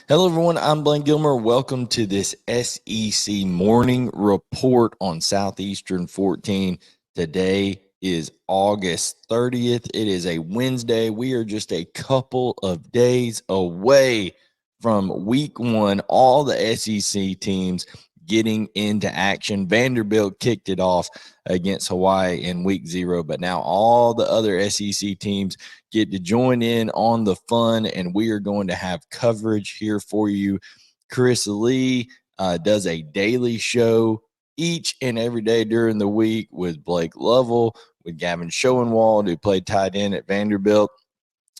Hello, everyone. I'm Blayne Gilmer. Welcome to this SEC Morning Report on Southeastern 14. Today is August 30th. It is a Wednesday. We are just a couple of days away from week one. All the SEC teams getting into action. Vanderbilt kicked it off against Hawaii in week 0, but now all the other SEC teams get to join in on the fun, and we are going to have coverage here for you. Chris Lee does a daily show each and every day during the week with Blake Lovell, with Gavin Schoenwald, who played tight end at Vanderbilt.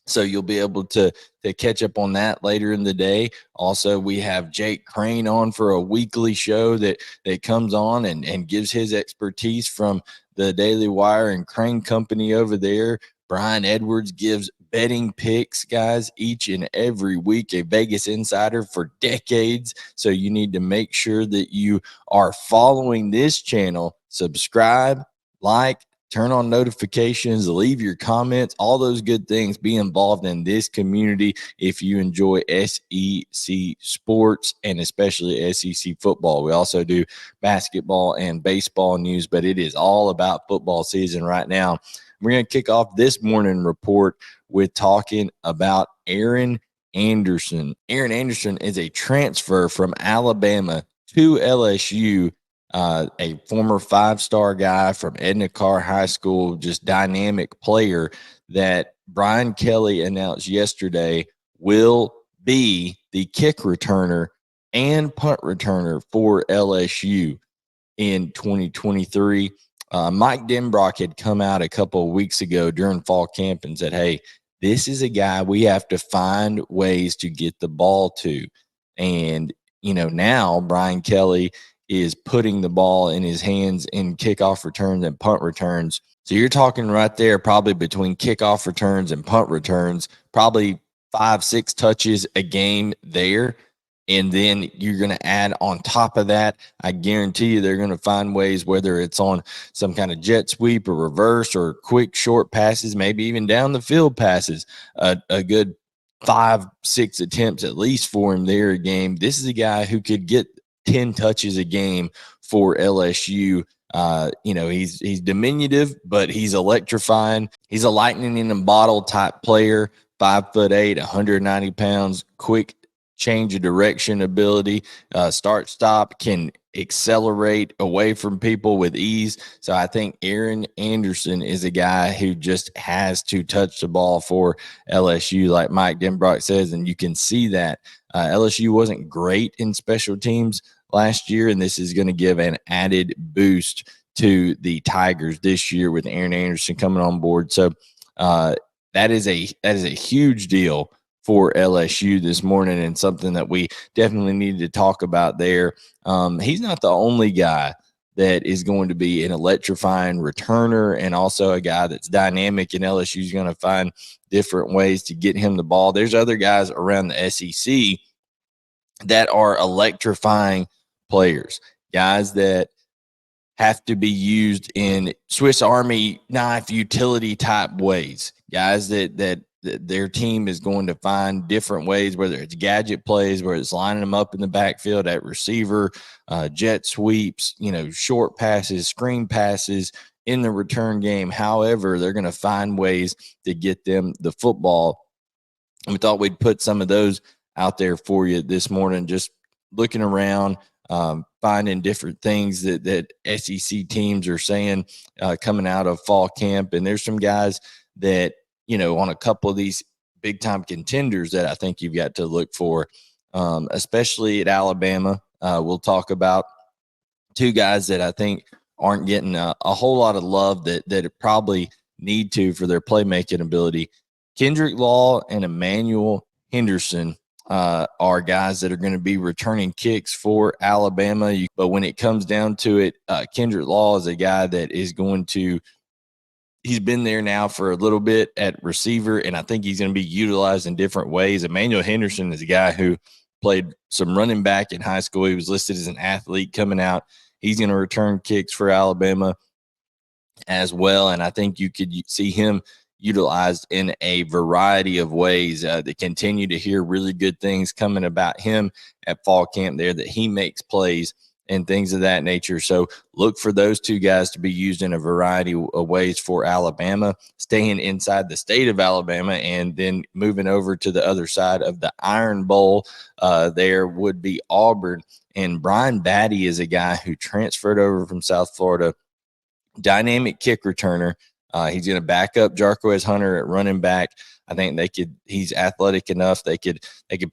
So you'll be able to catch up on that later in the day. Also, we have Jake Crane on for a weekly show that comes on and gives his expertise from the Daily Wire and Crane Company over there. Brian Edwards gives betting picks, guys, each and every week, a Vegas insider for decades. So you need to make sure that you are following this channel. Subscribe, like, turn on notifications, leave your comments, all those good things. Be involved in this community if you enjoy SEC sports and especially SEC football. We also do basketball and baseball news, but it is all about football season right now. We're going to kick off this morning report with talking about Aaron Anderson. Aaron Anderson is a transfer from Alabama to LSU. A former 5-star guy from Edna Karr High School, just dynamic player that Brian Kelly announced yesterday will be the kick returner and punt returner for LSU in 2023. Mike Denbrock had come out a couple of weeks ago during fall camp and said, hey, this is a guy we have to find ways to get the ball to. And, now Brian Kelly is putting the ball in his hands in kickoff returns and punt returns. So you're talking right there, probably between kickoff returns and punt returns, probably 5-6 touches a game there. And then you're going to add on top of that, I guarantee you they're going to find ways, whether it's on some kind of jet sweep or reverse or quick short passes, maybe even down the field passes, a good 5-6 attempts at least for him there a game. This is a guy who could get 10 touches a game for LSU. He's diminutive, but he's electrifying. He's a lightning in a bottle type player, 5'8", 190 pounds, quick change of direction ability, start stop, can accelerate away from people with ease. So I think Aaron Anderson is a guy who just has to touch the ball for LSU, like Mike Denbrock says, and you can see that. LSU wasn't great in special teams last year, and this is going to give an added boost to the Tigers this year with Aaron Anderson coming on board. So that is a huge deal for LSU this morning, and something that we definitely need to talk about there. He's not the only guy that is going to be an electrifying returner and also a guy that's dynamic, and LSU is going to find different ways to get him the ball. There's other guys around the SEC that are electrifying players, guys that have to be used in Swiss Army knife utility type ways, guys that their team is going to find different ways, whether it's gadget plays, whether it's lining them up in the backfield at receiver, jet sweeps, short passes, screen passes in the return game. However, they're going to find ways to get them the football. And we thought we'd put some of those out there for you this morning, just looking around, finding different things that SEC teams are saying coming out of fall camp. And there's some guys that, on a couple of these big-time contenders that I think you've got to look for, especially at Alabama. We'll talk about two guys that I think aren't getting a whole lot of love that probably need to for their playmaking ability. Kendrick Law and Emmanuel Henderson are guys that are going to be returning kicks for Alabama. But when it comes down to it, Kendrick Law is a guy that is going to – he's been there now for a little bit at receiver, and I think he's going to be utilized in different ways. Emmanuel Henderson is a guy who played some running back in high school. He was listed as an athlete coming out. He's going to return kicks for Alabama. as well. And I think you could see him utilized in a variety of ways. To continue to hear really good things coming about him at fall camp there, that he makes plays and things of that nature. So look for those two guys to be used in a variety of ways for Alabama, staying inside the state of Alabama, and then moving over to the other side of the Iron Bowl. There would be Auburn. And Brian Battie is a guy who transferred over from South Florida, dynamic kick returner. He's going to back up Jarquez Hunter at running back. I think he's athletic enough. They could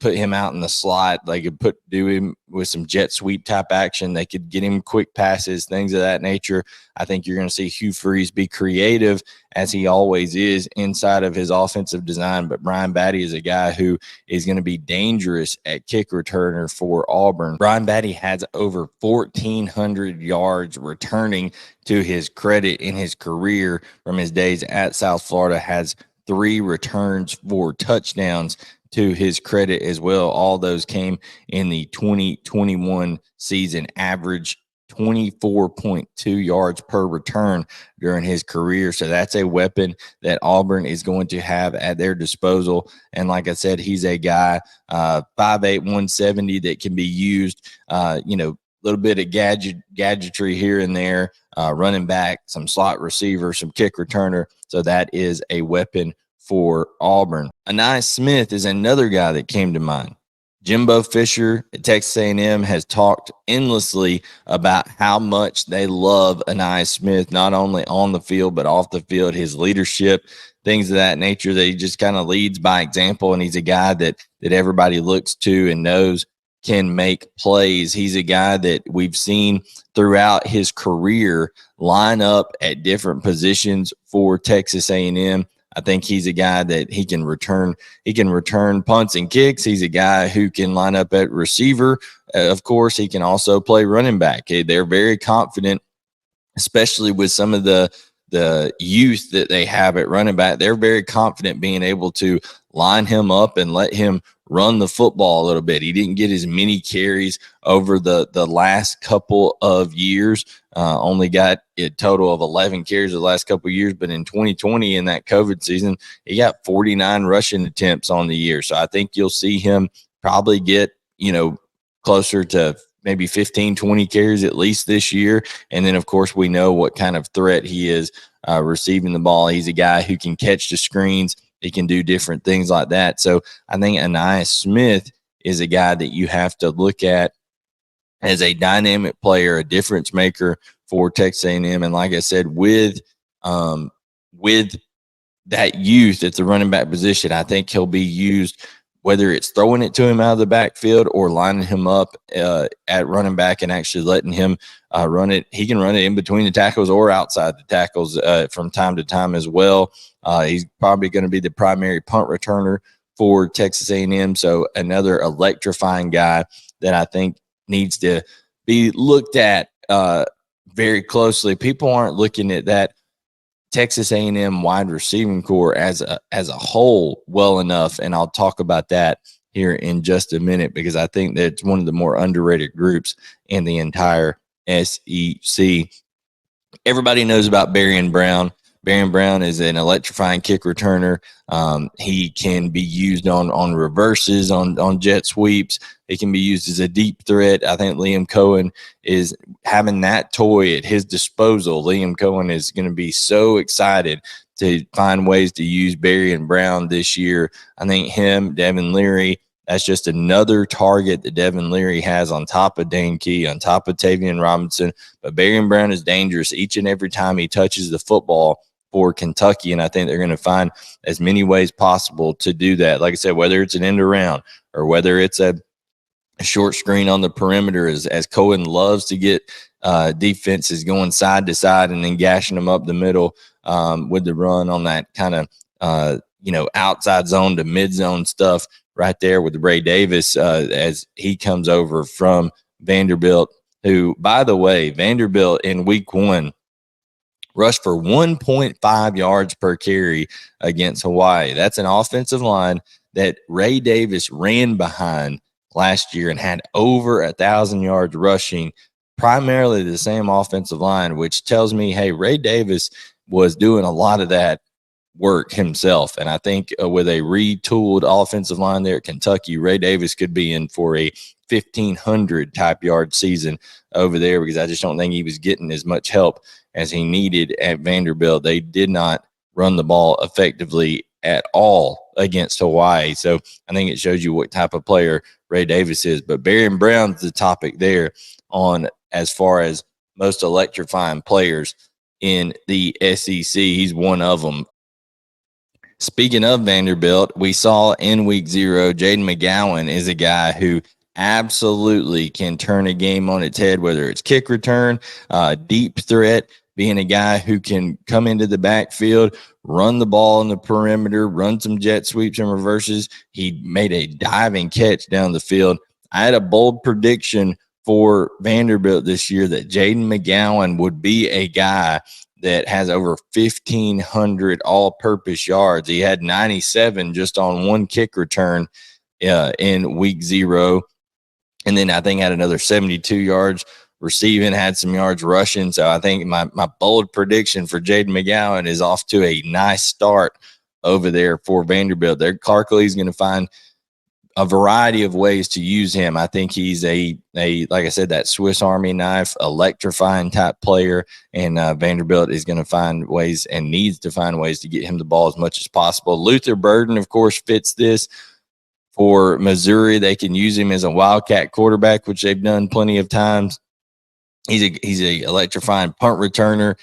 put him out in the slot. They could do him with some jet sweep type action. They could get him quick passes, things of that nature. I think you're going to see Hugh Freeze be creative, as he always is, inside of his offensive design. But Brian Battie is a guy who is going to be dangerous at kick returner for Auburn. Brian Battie has over 1,400 yards returning to his credit in his career from his days at South Florida, has 3 returns for touchdowns to his credit as well. All those came in the 2021 season, average 24.2 yards per return during his career. So that's a weapon that Auburn is going to have at their disposal. And like I said, he's a guy, 5'8", 170, that can be used, a little bit of gadgetry here and there, running back, some slot receiver, some kick returner. So that is a weapon for Auburn. Ainias Smith is another guy that came to mind. Jimbo Fisher at Texas A&M has talked endlessly about how much they love Ainias Smith, not only on the field but off the field, his leadership, things of that nature, that he just kind of leads by example. And he's a guy that everybody looks to and knows can make plays. He's a guy that we've seen throughout his career line up at different positions for Texas A&M. I think he's a guy that he can return punts and kicks. He's a guy who can line up at receiver. Of course, he can also play running back. They're very confident, especially with some of the youth that they have at running back. They're very confident being able to line him up and let him run the football a little bit. He didn't get as many carries over the last couple of years. Only got a total of 11 carries the last couple of years. But in 2020, in that COVID season, he got 49 rushing attempts on the year. So I think you'll see him probably get, closer to maybe 15, 20 carries at least this year. And then, of course, we know what kind of threat he is receiving the ball. He's a guy who can catch the screens. He can do different things like that. So I think Ainias Smith is a guy that you have to look at as a dynamic player, a difference maker for Texas A&M. And like I said, with that youth at the running back position, I think he'll be used, whether it's throwing it to him out of the backfield or lining him up at running back and actually letting him run it. He can run it in between the tackles or outside the tackles from time to time as well. He's probably going to be the primary punt returner for Texas A&M. So another electrifying guy that I think needs to be looked at very closely. People aren't looking at that Texas A&M wide receiving core as a whole well enough, and I'll talk about that here in just a minute, because I think that it's one of the more underrated groups in the entire SEC. Everybody knows about Barion Brown. Barion Brown is an electrifying kick returner. He can be used on reverses, on jet sweeps. He can be used as a deep threat. I think Liam Cohen is having that toy at his disposal. Liam Cohen is going to be so excited to find ways to use Barion Brown this year. I think him, Devin Leary, that's just another target that Devin Leary has on top of Dane Key, on top of Tavian Robinson. But Barion Brown is dangerous each and every time he touches the football for Kentucky, and I think they're going to find as many ways possible to do that. Like I said, whether it's an end around or whether it's a short screen on the perimeter, as Cohen loves to get defenses going side to side and then gashing them up the middle with the run on that kind of outside zone to mid zone stuff right there with Ray Davis as he comes over from Vanderbilt, who, by the way, Vanderbilt in week 1 rushed for 1.5 yards per carry against Hawaii. That's an offensive line that Ray Davis ran behind last year and had over 1,000 yards rushing primarily the same offensive line, which tells me, hey, Ray Davis was doing a lot of that work himself. And I think with a retooled offensive line there at Kentucky, Ray Davis could be in for a 1,500 type yard season over there, because I just don't think he was getting as much help as he needed at Vanderbilt. They did not run the ball effectively at all against Hawaii. So I think it shows you what type of player Ray Davis is. But Barion Brown's the topic there on as far as most electrifying players in the SEC. He's one of them. Speaking of Vanderbilt, we saw in week 0, Jayden McGowan is a guy who absolutely can turn a game on its head, whether it's kick return, deep threat, being a guy who can come into the backfield, run the ball in the perimeter, run some jet sweeps and reverses. He made a diving catch down the field. I had a bold prediction for Vanderbilt this year that Jayden McGowan would be a guy that has over 1,500 all-purpose yards. He had 97 just on one kick return in week 0. And then I think had another 72 yards receiving, had some yards rushing. So I think my bold prediction for Jayden McGowan is off to a nice start over there for Vanderbilt. Clark Lee's going to find a variety of ways to use him. I think he's a like I said, that Swiss Army knife, electrifying type player, and Vanderbilt is going to find ways and needs to find ways to get him the ball as much as possible. Luther Burden, of course, fits this. For Missouri, they can use him as a wildcat quarterback, which they've done plenty of times. He's a electrifying punt returner.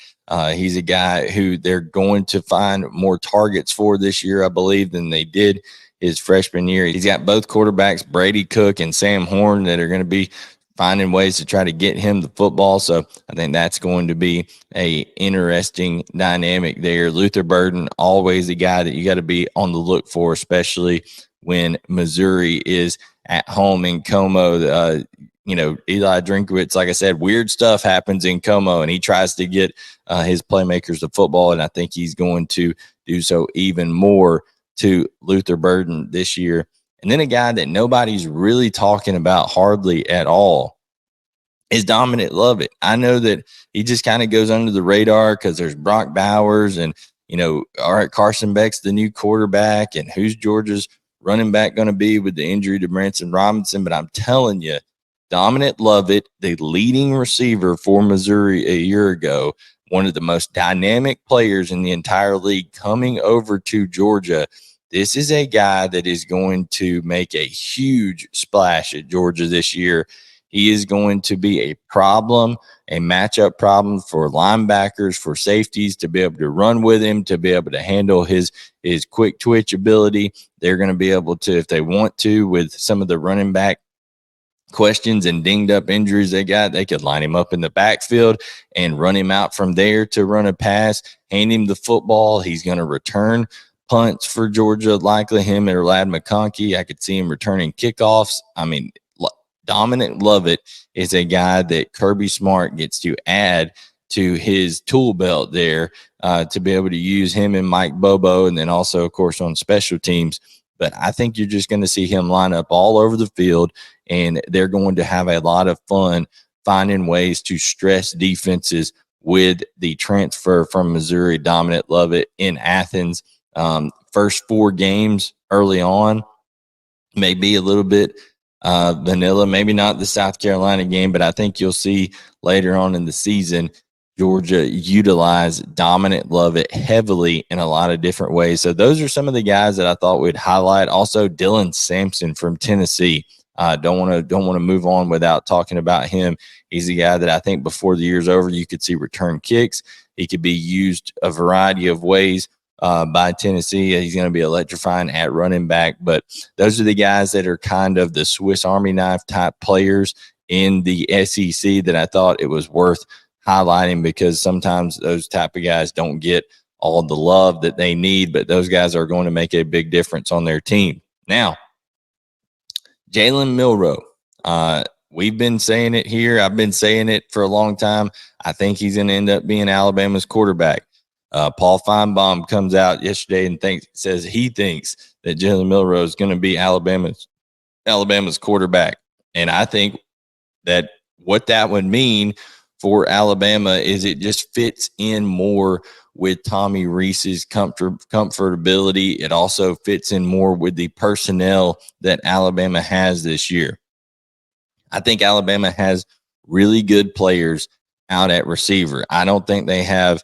He's a guy who they're going to find more targets for this year, I believe, than they did his freshman year. He's got both quarterbacks, Brady Cook and Sam Horn, that are going to be finding ways to try to get him the football. So I think that's going to be a interesting dynamic there. Luther Burden, always a guy that you got to be on the look for, especially when Missouri is at home in Como. Eli Drinkwitz, like I said, weird stuff happens in Como, and he tries to get his playmakers the football, and I think he's going to do so even more to Luther Burden this year. And then a guy that nobody's really talking about hardly at all is Dominic Lovett. I know that he just kind of goes under the radar because there's Brock Bowers and, all right, Carson Beck's the new quarterback, and who's Georgia's running back going to be with the injury to Branson Robinson. But I'm telling you, Dominic Lovett, the leading receiver for Missouri a year ago, one of the most dynamic players in the entire league coming over to Georgia. This is a guy that is going to make a huge splash at Georgia this year. He is going to be a problem, a matchup problem for linebackers, for safeties to be able to run with him, to be able to handle his quick twitch ability. They're going to be able to, if they want to, with some of the running back questions and dinged up injuries they got, they could line him up in the backfield and run him out from there to run a pass, hand him the football. He's going to return punts for Georgia, likely him or Lad McConkey. I could see him returning kickoffs. I mean, Dominic Lovett is a guy that Kirby Smart gets to add to his tool belt there to be able to use him and Mike Bobo, and then also, of course, on special teams. But I think you're just going to see him line up all over the field, and they're going to have a lot of fun finding ways to stress defenses with the transfer from Missouri, Dominic Lovett, in Athens. First 4 games early on may be a little bit vanilla, maybe not the South Carolina game, but I think you'll see later on in the season Georgia utilize Dominic Lovett heavily in a lot of different ways. So those are some of the guys that I thought we'd highlight. Also, Dylan Sampson from Tennessee. Don't want to move on without talking about him. He's a guy that I think before the year's over, you could see return kicks. He could be used a variety of ways by Tennessee. He's going to be electrifying at running back. But those are the guys that are kind of the Swiss Army knife type players in the SEC that I thought it was worth highlighting, because sometimes those type of guys don't get all the love that they need, but those guys are going to make a big difference on their team. Now, Jalen Milroe, we've been saying it here. I've been saying it for a long time. I think he's going to end up being Alabama's quarterback. Paul Feinbaum comes out yesterday and says he thinks that Jalen Milroe is going to be Alabama's quarterback. And I think that what that would mean for Alabama is it just fits in more with Tommy Rees's comfortability. It also fits in more with the personnel that Alabama has this year. I think Alabama has really good players out at receiver. I don't think they have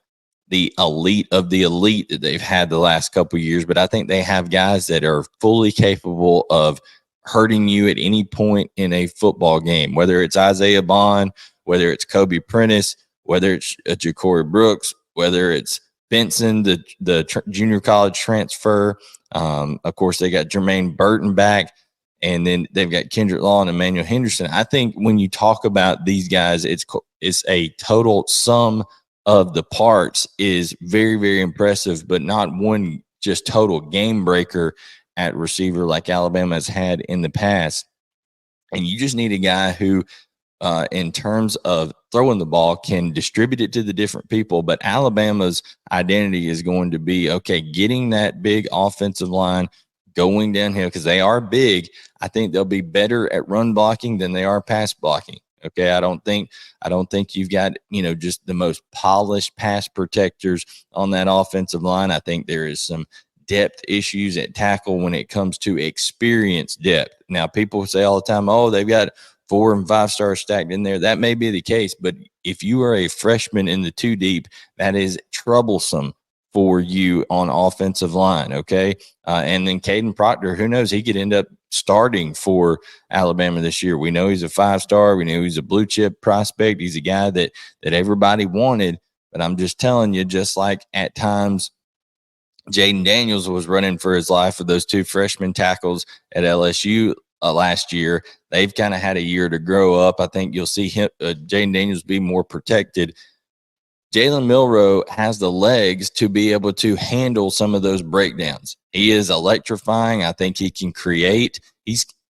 the elite of the elite that they've had the last couple of years, but I think they have guys that are fully capable of hurting you at any point in a football game, whether it's Isaiah Bond, whether it's Kobe Prentice, whether it's Ja'Cory Brooks, whether it's Benson, the junior college transfer. Of course, they got Jermaine Burton back. And then they've got Kendrick Law and Emmanuel Henderson. I think when you talk about these guys, it's a total sum of the parts is very, very impressive, but not one just total game breaker at receiver like Alabama has had in the past. And you just need a guy who, in terms of throwing the ball, can distribute it to the different people. But Alabama's identity is going to be, okay, getting that big offensive line going downhill because they are big. I think they'll be better at run blocking than they are pass blocking. Okay, I don't think you've got, just the most polished pass protectors on that offensive line. I think there is some depth issues at tackle when it comes to experience depth. Now, people say all the time, oh, they've got 4 and 5 stars stacked in there. That may be the case, but if you are a freshman in the 2 deep, that is troublesome for you on offensive line, okay? And then Caden Proctor, who knows, he could end up starting for Alabama this year. We know he's a 5-star. We know he's a blue chip prospect. He's a guy that everybody wanted, but I'm just telling you, just like at times Jayden Daniels was running for his life with those 2 freshman tackles at LSU last year, they've kind of had a year to grow up. I think you'll see him, Jayden Daniels, be more protected. Jalen Milroe has the legs to be able to handle some of those breakdowns. He is electrifying. I think he can create.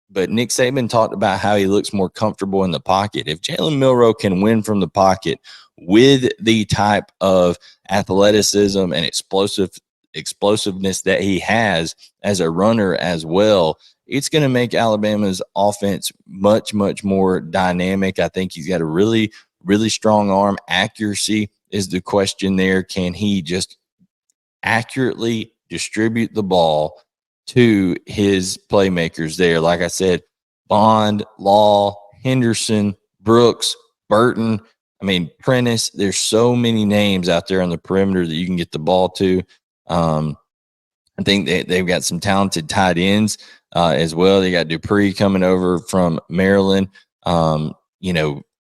But Nick Saban talked about how he looks more comfortable in the pocket. If Jalen Milroe can win from the pocket with the type of athleticism and explosiveness that he has as a runner as well, it's going to make Alabama's offense much, much more dynamic. I think he's got a really, really strong arm. Accuracy is the question there. Can he just accurately distribute the ball to his playmakers there? Like I said, Bond, Law, Henderson, Brooks, Burton, Prentice. There's so many names out there on the perimeter that you can get the ball to. I think they've got some talented tight ends as well. They got Dupree coming over from Maryland.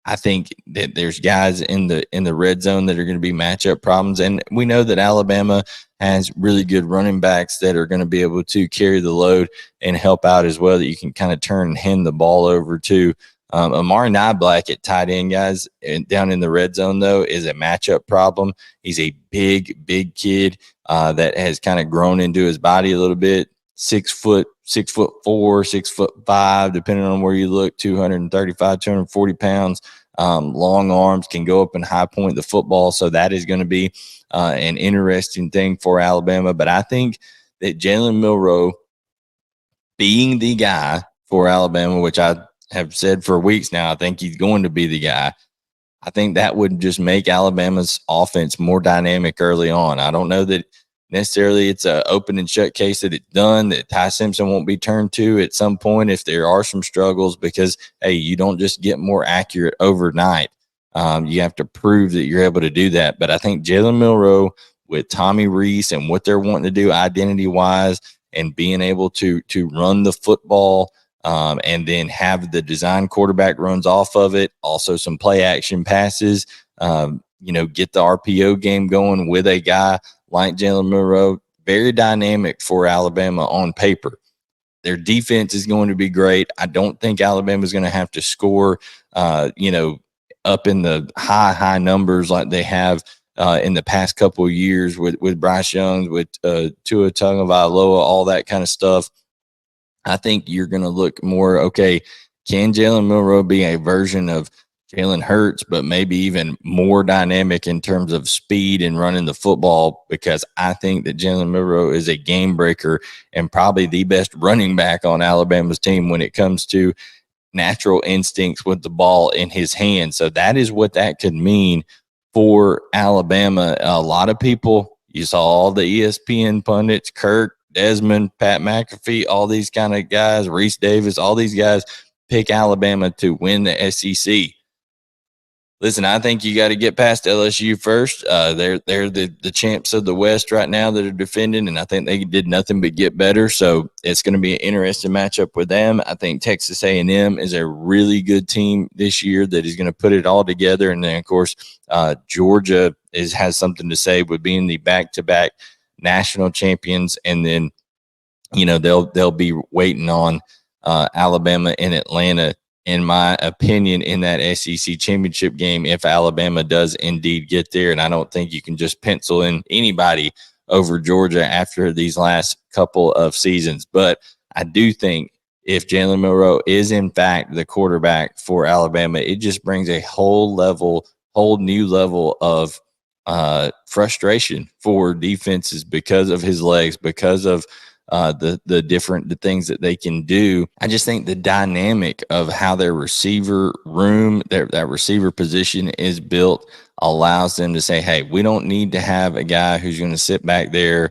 I think that there's guys in the red zone that are going to be matchup problems. And we know that Alabama has really good running backs that are going to be able to carry the load and help out as well, that you can kind of turn and hand the ball over to. Amari Niblack at tight end, guys, down in the red zone, though, is a matchup problem. He's a big, big kid that has kind of grown into his body a little bit. 6'4", 6'5", depending on where you look, 235, 240 pounds, long arms, can go up and high point the football. So that is going to be an interesting thing for Alabama. But I think that Jalen Milroe being the guy for Alabama, which I have said for weeks now, I think he's going to be the guy. I think that would just make Alabama's offense more dynamic early on. I don't know that necessarily it's an open and shut case that it's done, that Ty Simpson won't be turned to at some point if there are some struggles, because, hey, you don't just get more accurate overnight. You have to prove that you're able to do that. But I think Jalen Milroe with Tommy Rees and what they're wanting to do identity-wise and being able to run the football and then have the design quarterback runs off of it, also some play action passes, get the RPO game going with a guy like Jalen Milroe. Very dynamic for Alabama on paper. Their defense is going to be great. I don't think Alabama is going to have to score, up in the high numbers like they have in the past couple of years with Bryce Young, with Tua Tagovailoa, all that kind of stuff. I think you're going to look more, okay, can Jalen Milroe be a version of Jalen Hurts, but maybe even more dynamic in terms of speed and running the football? Because I think that Jalen Milroe is a game breaker and probably the best running back on Alabama's team when it comes to natural instincts with the ball in his hand. So that is what that could mean for Alabama. A lot of people, you saw all the ESPN pundits, Kirk, Desmond, Pat McAfee, all these kind of guys, Reese Davis, all these guys pick Alabama to win the SEC. Listen, I think you got to get past LSU first. They're the champs of the West right now that are defending, and I think they did nothing but get better. So it's going to be an interesting matchup with them. I think Texas A&M is a really good team this year that is going to put it all together. And then, of course, Georgia has something to say with being the back-to-back national champions, and then they'll be waiting on Alabama and Atlanta, in my opinion, in that SEC championship game, if Alabama does indeed get there. And I don't think you can just pencil in anybody over Georgia after these last couple of seasons. But I do think if Jalen Milroe is in fact the quarterback for Alabama, it just brings a whole new level of frustration for defenses because of his legs, because of the things that they can do. I just think the dynamic of how their receiver room, that receiver position is built, allows them to say, hey, we don't need to have a guy who's going to sit back there,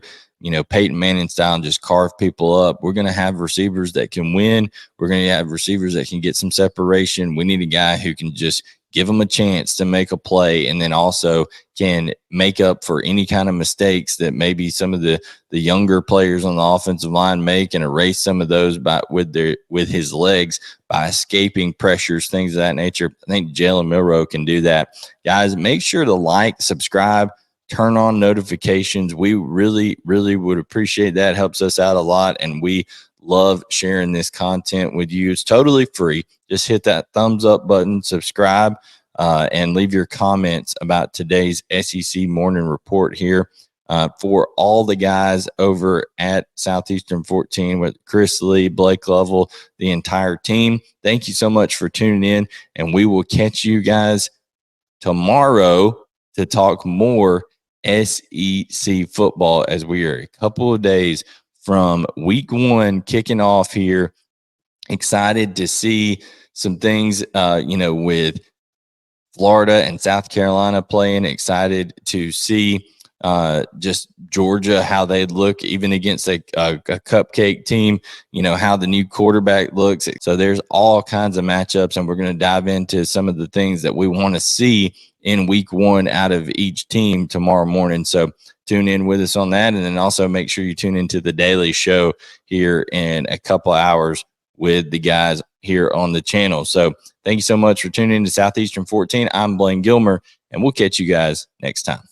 Peyton Manning style, and just carve people up. We're going to have receivers that can win. We're going to have receivers that can get some separation. We need a guy who can just give them a chance to make a play, and then also can make up for any kind of mistakes that maybe some of the younger players on the offensive line make, and erase some of those with his legs by escaping pressures, things of that nature. I think Jalen Milroe can do that. Guys, make sure to like, subscribe, turn on notifications. We really, really would appreciate that. It helps us out a lot, and we love sharing this content with you. It's totally free. Just hit that thumbs up button, subscribe, and leave your comments about today's SEC morning report here. For all the guys over at Southeastern 14 with Chris Lee, Blake Lovell, the entire team, thank you so much for tuning in, and we will catch you guys tomorrow to talk more SEC football, as we are a couple of days from week 1 kicking off here. Excited to see some things, with Florida and South Carolina playing. Excited to see just Georgia, how they look even against a cupcake team, how the new quarterback looks. So there's all kinds of matchups, and we're going to dive into some of the things that we want to see in week 1 out of each team tomorrow morning. So tune in with us on that. And then also make sure you tune into the daily show here in a couple hours with the guys here on the channel. So thank you so much for tuning in to Southeastern 14. I'm Blayne Gilmer, and we'll catch you guys next time.